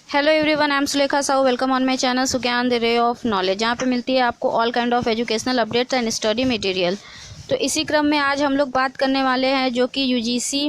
Hello everyone, I am Sulekha Sahu. Welcome on my channel Sugyan the ray of knowledge, जहाँ पे मिलती है आपको all kind of educational updates and study material. तो इसी क्रम में आज हम लोग बात करने वाले हैं जो कि यूजीसी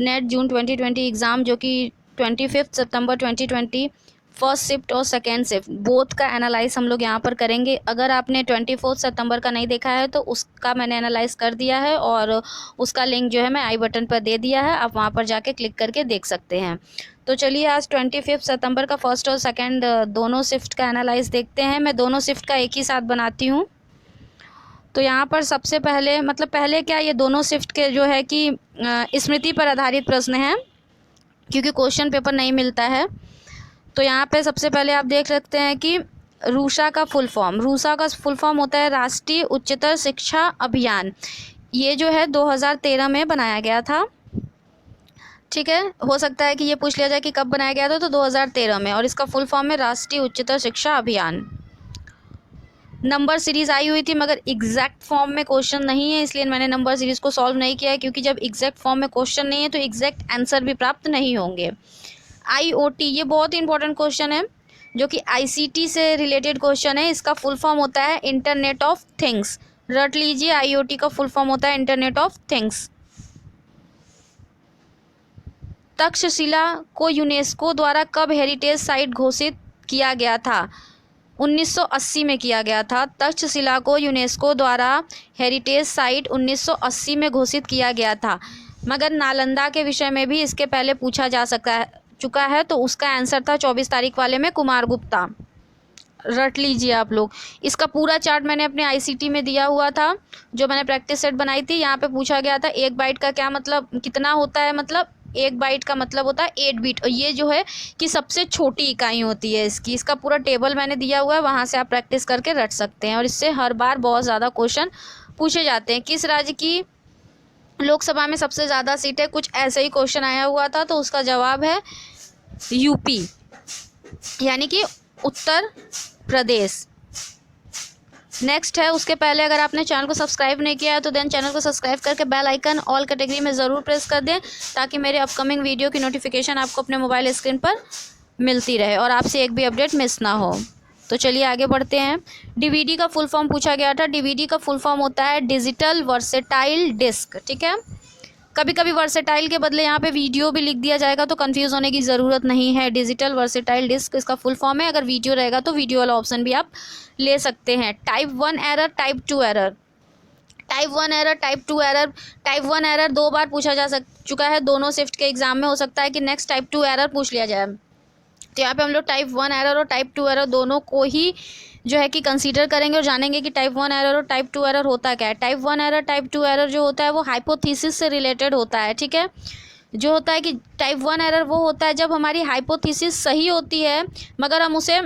नेट जून 2020 एग्ज़ाम, जो कि 25 सितंबर 2020 फर्स्ट शिफ्ट और सेकेंड शिफ्ट बोथ का एनालाइज हम लोग यहाँ पर करेंगे। अगर आपने 24 सितंबर का नहीं देखा है तो उसका मैंने एनालाइज कर दिया है और उसका लिंक जो है मैं आई बटन पर दे दिया है, आप वहाँ पर जाके क्लिक करके देख सकते हैं। तो चलिए आज 25 सितंबर का फर्स्ट और सेकंड दोनों शिफ्ट का एनालाइज देखते हैं। मैं दोनों शिफ्ट का एक ही साथ बनाती हूँ। तो यहाँ पर सबसे पहले पहले क्या, ये दोनों शिफ्ट के जो है कि स्मृति पर आधारित प्रश्न हैं, क्योंकि क्वेश्चन पेपर नहीं मिलता है। तो यहाँ पे सबसे पहले आप देख सकते हैं कि रूसा का फुल फॉर्म होता है राष्ट्रीय उच्चतर शिक्षा अभियान। ये जो है 2013 में बनाया गया था। ठीक है, हो सकता है कि ये पूछ लिया जाए कि कब बनाया गया था, तो 2013 में, और इसका फुल फॉर्म है राष्ट्रीय उच्चतर शिक्षा अभियान। नंबर सीरीज़ आई हुई थी, मगर एग्जैक्ट फॉर्म में क्वेश्चन नहीं है, इसलिए मैंने नंबर सीरीज़ को सॉल्व नहीं किया है, क्योंकि जब एग्जैक्ट फॉर्म में क्वेश्चन नहीं है तो एग्जैक्ट आंसर भी प्राप्त नहीं होंगे। IoT, ये बहुत इंपॉर्टेंट क्वेश्चन है, जो कि ICT से रिलेटेड क्वेश्चन है। इसका फुल फॉर्म होता है इंटरनेट ऑफ थिंग्स। रट लीजिए, IoT का फुल फॉर्म होता है इंटरनेट ऑफ थिंग्स। तक्षशिला को यूनेस्को द्वारा कब हेरिटेज साइट घोषित किया गया था? 1980 में किया गया था। तक्षशिला को यूनेस्को द्वारा हेरिटेज साइट 1980 में घोषित किया गया था, मगर नालंदा के विषय में भी इसके पहले पूछा जा चुका है, तो उसका आंसर था 24 तारीख वाले में कुमार गुप्ता। रट लीजिए आप लोग। इसका पूरा चार्ट मैंने अपने ICT में दिया हुआ था, जो मैंने प्रैक्टिस सेट बनाई थी। यहाँ पे पूछा गया था 1 बाइट का क्या मतलब, कितना होता है, मतलब 1 बाइट का मतलब होता है 8 बिट, और ये जो है कि सबसे छोटी इकाई होती है इसकी। इसका पूरा टेबल मैंने दिया हुआ है, वहाँ से आप प्रैक्टिस करके रट सकते हैं, और इससे हर बार बहुत ज़्यादा क्वेश्चन पूछे जाते हैं। किस राज्य की लोकसभा में सबसे ज़्यादा सीटें, कुछ ऐसे ही क्वेश्चन आया हुआ था, तो उसका जवाब है यूपी, यानी कि उत्तर प्रदेश। नेक्स्ट है, उसके पहले अगर आपने चैनल को सब्सक्राइब नहीं किया है तो देन चैनल को सब्सक्राइब करके बेल आइकन ऑल कैटेगरी में ज़रूर प्रेस कर दें, ताकि मेरे अपकमिंग वीडियो की नोटिफिकेशन आपको अपने मोबाइल स्क्रीन पर मिलती रहे और आपसे एक भी अपडेट मिस ना हो। तो चलिए आगे बढ़ते हैं। DVD का फुल फॉर्म पूछा गया था। DVD का फुल फॉर्म होता है डिजिटल वर्सेटाइल डिस्क। ठीक है, कभी कभी वर्सेटाइल के बदले यहाँ पे वीडियो भी लिख दिया जाएगा, तो कंफ्यूज होने की ज़रूरत नहीं है। डिजिटल वर्सेटाइल डिस्क इसका फुल फॉर्म है। अगर वीडियो रहेगा तो वीडियो वाला ऑप्शन भी आप ले सकते हैं। Type 1 error, type 2 error. Type 1 error, type 2 error. Type 1 error 2 बार पूछा जा चुका है दोनों शिफ्ट के एग्जाम में। हो सकता है कि नेक्स्ट टाइप 2 एरर पूछ लिया जाए, तो यहाँ पे हम लोग टाइप 1 एरर और टाइप 2 एरर दोनों को ही जो है कि कंसीडर करेंगे और जानेंगे कि टाइप 1 एरर और टाइप 2 एरर होता क्या है। टाइप 1 एरर, टाइप 2 एरर जो होता है वो हाइपोथेसिस से रिलेटेड होता है। ठीक है, जो होता है कि टाइप 1 एरर वो होता है जब हमारी हाइपोथेसिस सही होती है मगर हम उसे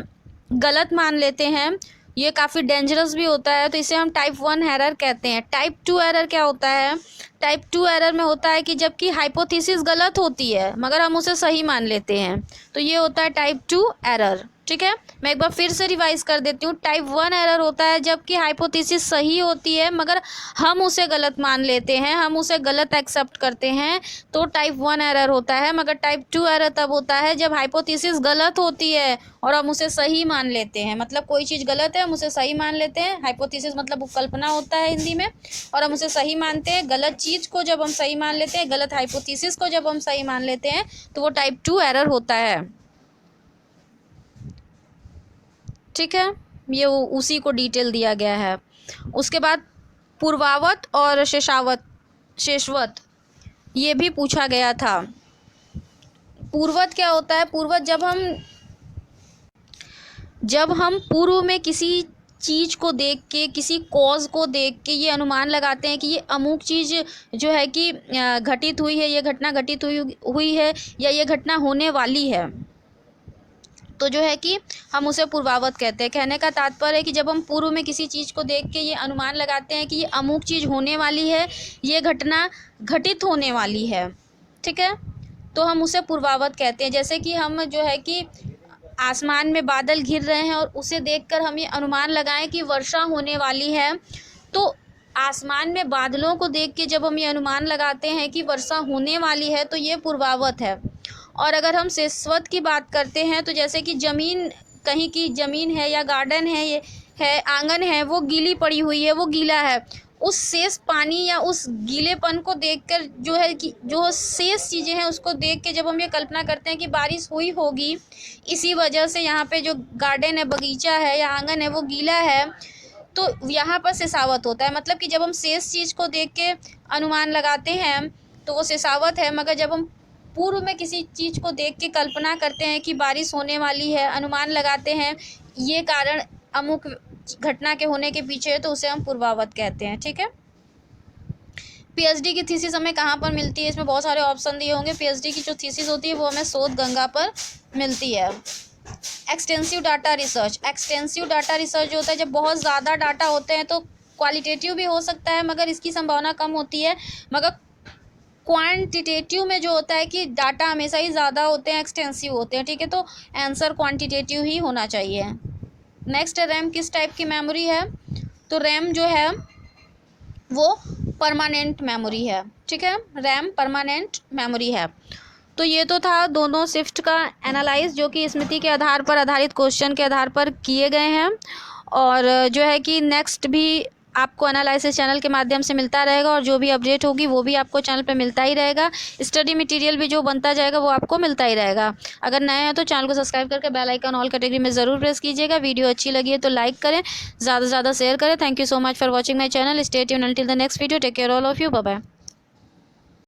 गलत मान लेते हैं। ये काफ़ी डेंजरस भी होता है, तो इसे हम टाइप 1 एरर कहते हैं। टाइप 2 एरर क्या होता है? टाइप 2 एरर में होता है कि जबकि हाइपोथेसिस गलत होती है मगर हम उसे सही मान लेते हैं, तो ये होता है टाइप 2 एरर। ठीक है, मैं एक बार फिर से रिवाइज कर देती हूँ। टाइप 1 एरर होता है जबकि हाइपोथेसिस सही होती है मगर हम उसे गलत मान लेते हैं, हम उसे गलत एक्सेप्ट करते हैं, तो टाइप 1 एरर होता है। मगर टाइप 2 एरर तब होता है जब हाइपोथेसिस गलत होती है और हम उसे सही मान लेते हैं। मतलब कोई चीज़ गलत है, हम उसे सही मान लेते हैं। हाइपोथेसिस मतलब कल्पना होता है हिंदी में, और हम उसे सही मानते हैं। गलत चीज़ को जब हम सही मान लेते हैं, गलत हाइपोथेसिस को जब हम सही मान लेते हैं, तो वो टाइप 2 एरर होता है। ठीक है, ये उसी को डिटेल दिया गया है। उसके बाद पूर्वावत और शेषवत ये भी पूछा गया था। पूर्वत क्या होता है? पूर्वत जब हम पूर्व में किसी चीज़ को देख के, किसी कॉज को देख के ये अनुमान लगाते हैं कि ये अमुक चीज़ जो है कि घटित हुई है, ये घटना घटित हुई है, या ये घटना होने वाली है, तो जो है कि हम उसे पूर्वावत कहते हैं। कहने का तात्पर्य है कि जब हम पूर्व में किसी चीज़ को देख के ये अनुमान लगाते हैं कि ये अमुक चीज़ होने वाली है, ये घटना घटित होने वाली है, ठीक है, तो हम उसे पूर्वावत कहते हैं। जैसे कि हम जो है कि आसमान में बादल घिर रहे हैं और उसे देखकर हम ये अनुमान लगाएं कि वर्षा होने वाली है, तो आसमान में बादलों को देख के जब हम ये अनुमान लगाते हैं कि वर्षा होने वाली है, तो ये पूर्वावत है। और अगर हम शेषवत की बात करते हैं तो जैसे कि ज़मीन, कहीं की ज़मीन है या गार्डन है, ये है आंगन है, वो गीली पड़ी हुई है, वो गीला है, उस शेष पानी या उस गीलेपन को देखकर जो है कि जो शेष चीज़ें हैं उसको देख के जब हम ये कल्पना करते हैं कि बारिश हुई होगी, इसी वजह से यहाँ पे जो गार्डन है, बगीचा है या आंगन है, वो गीला है, तो यहाँ पर शेषावत होता है। मतलब कि जब हम शेष चीज़ को देख के अनुमान लगाते हैं तो वो शेषावत है, मगर जब हम पूर्व में किसी चीज़ को देख के कल्पना करते हैं कि बारिश होने वाली है, अनुमान लगाते हैं ये कारण अमुक घटना के होने के पीछे है, तो उसे हम पूर्वावत कहते हैं। ठीक है। पीएचडी की थीसिस हमें कहाँ पर मिलती है? इसमें बहुत सारे ऑप्शन दिए होंगे। पीएचडी की जो थीसिस होती है वो हमें शोध गंगा पर मिलती है। Extensive data research, extensive data research जो होता है, जब बहुत ज़्यादा डाटा होते हैं तो क्वालिटेटिव भी हो सकता है मगर इसकी संभावना कम होती है, मगर क्वांटिटेटिव में जो होता है कि डाटा हमेशा ही ज़्यादा होते हैं, एक्सटेंसिव होते हैं। ठीक है, तो आंसर क्वांटिटेटिव ही होना चाहिए। नेक्स्ट, रैम किस टाइप की मेमोरी है? तो रैम जो है वो परमानेंट मेमोरी है। ठीक है, रैम परमानेंट मेमोरी है। तो ये तो था दोनों शिफ्ट का एनालाइज, जो कि स्मृति के आधार पर आधारित क्वेश्चन के आधार पर किए गए हैं। और जो है कि नेक्स्ट भी आपको एनालिसिस चैनल के माध्यम से मिलता रहेगा, और जो भी अपडेट होगी वो भी आपको चैनल पे मिलता ही रहेगा। स्टडी मटेरियल भी जो बनता जाएगा वो आपको मिलता ही रहेगा। अगर नए हैं तो चैनल को सब्सक्राइब करके बेल आइकन ऑल कैटेगरी में ज़रूर प्रेस कीजिएगा। वीडियो अच्छी लगी है तो लाइक करें, ज़्यादा से ज़्यादा शेयर करें। Thank you so much for watching my channel. Stay tuned until the next video. Take care all of you. Bye bye.